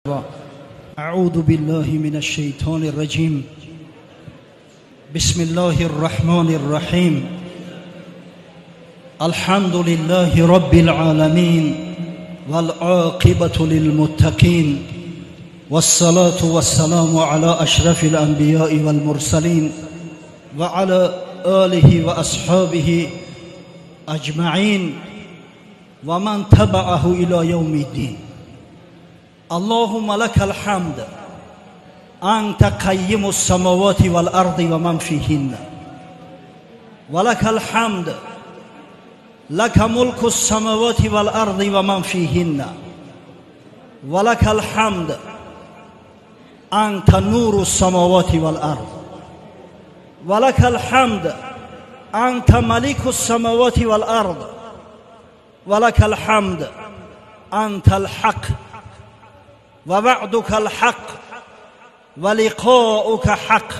أعوذ بالله من الشيطان الرجيم. بسم الله الرحمن الرحيم. الحمد لله رب العالمين والعاقبة للمتقين والصلاة والسلام على أشرف الأنبياء والمرسلين وعلى آله وأصحابه أجمعين ومن تبعه إلى يوم الدين. اللهم لك الحمد أنت قيم السماوات والأرض ومن فيهن، ولك الحمد لك ملك السماوات والأرض ومن فيهن، ولك الحمد أنت نور السماوات والأرض، ولك الحمد أنت ملك السماوات والأرض، ولك الحمد أنت الحق ووعدك الحق ولقاؤك حق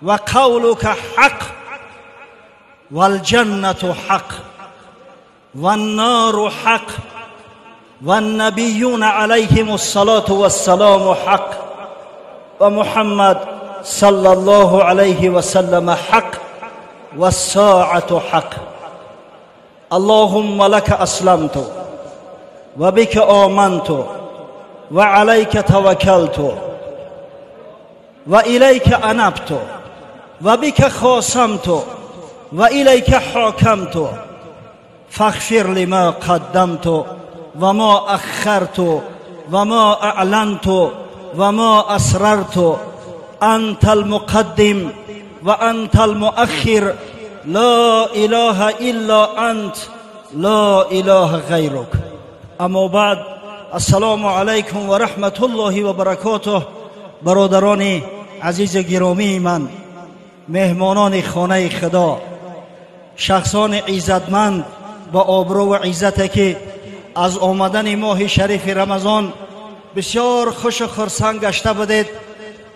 وقولك حق والجنة حق والنار حق والنبيون عليهم الصلاة والسلام حق ومحمد صلى الله عليه وسلم حق والساعة حق. اللهم لك أسلمت وبك آمنت وعليك توكلت وإليك أنبت وبك خاصمت وإليك حاكمت فاغفر لما قدمت وما أخرت وما أعلنت وما أسررت. أنت المقدم وأنت المؤخر، لا إله إلا أنت، لا إله غيرك. اما بعد، السلام علیکم و رحمت الله و برکاته. برادران عزیز گرامی من، مهمانان خانه خدا، شخصان عزتمند با آبرو و عزت که از آمدن ماه شریف رمضان بسیار خوش و خرسند گشته بودید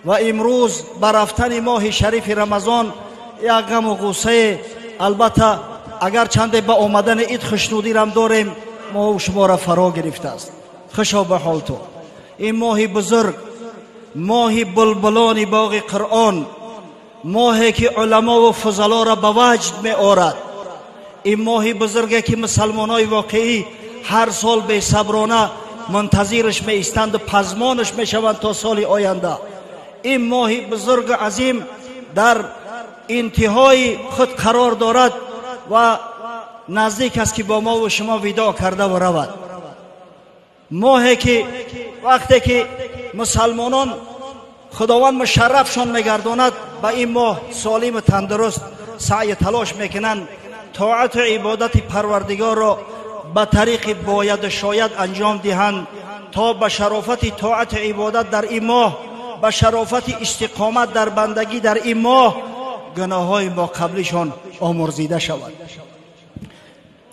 و امروز بر رفتن ماه شریف رمضان یک غم و غصه، البته اگر چند با آمدن عید خوشنودی رم داریم، ما شما را فرا گرفته است. خوشا به حال تو. این ماه بزرگ، ماه بلبلان باغ قرآن، ماهی که علما و فضلا را به وجد می آورد. این ماه بزرگی که مسلمانای واقعی هر سال به صبرانه منتظرش می ایستند و پزمانش می شوند تا سال آینده. این ماه بزرگ عظیم در انتهای خود قرار دارد و نزدیک است که با ما و شما وداع کرده و رود. ماهی که وقتی که مسلمانان خداوند مشرفشان میگرداند، به این ماه سالم و تندرست سعی تلاش میکنند طاعت و عبادت پروردگار را به طریق باید و شاید انجام دهند تا به شرافت طاعت و عبادت در این ماه، به شرافت استقامت در بندگی در این ماه، گناههای ما قبلشان آمرزیده شود.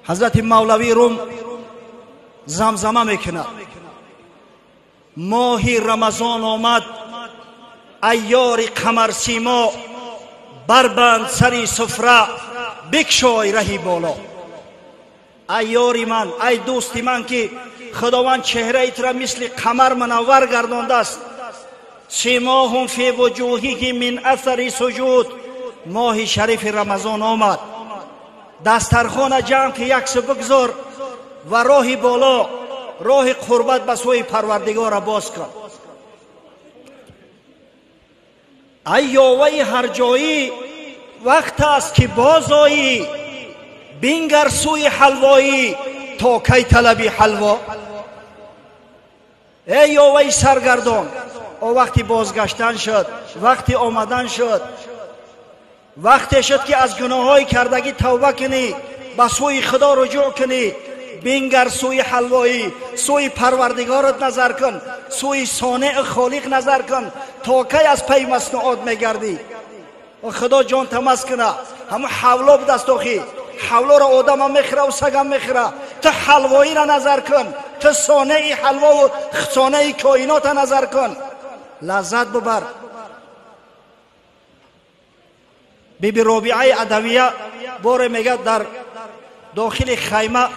حضرت مولوی روم زمزمه میکند: ماه رمضان آمد ای یار قمر سیما، بربند سری سفره بکشای رهی بالا. ای یاری من، ای دوستی من که خداوند چهره ایت را مثل قمر منور گردانده است. سیماهم فی وجوههم من اثر سجود. ماه شریف رمضان آمد، دسترخوان جمع که یکسو بگذار و راه بالا، راه قربت به سوی پروردگار را باز کن. ای یاوه هر جایی، وقت است که باز آیی، بینگر سوی حلوایی تا کی طلبی حلوا. ای یاوه سرگردان، او وقتی بازگشتن شد، وقتی آمدن شد، وقتی شد که از گناههای کردگی توبه کنی، به سوی خدا رجوع کنی. بینگر سوی حلوایی، سوی پروردگارت نظر کن، سوی صانع خالق نظر کن. تا کی از پی مصنوعات میگردی؟ و خدا جان تمس کنه. همه حولا به دست آخی، حولا را آدم هم میخوره و سگ هم میخوره. تو حلوایی را نظر کن، تو صانع حلوا و صانع کائنات را نظر کن، لذت ببر. بیبی رابعه ادویه باره میگه در داخل خیمه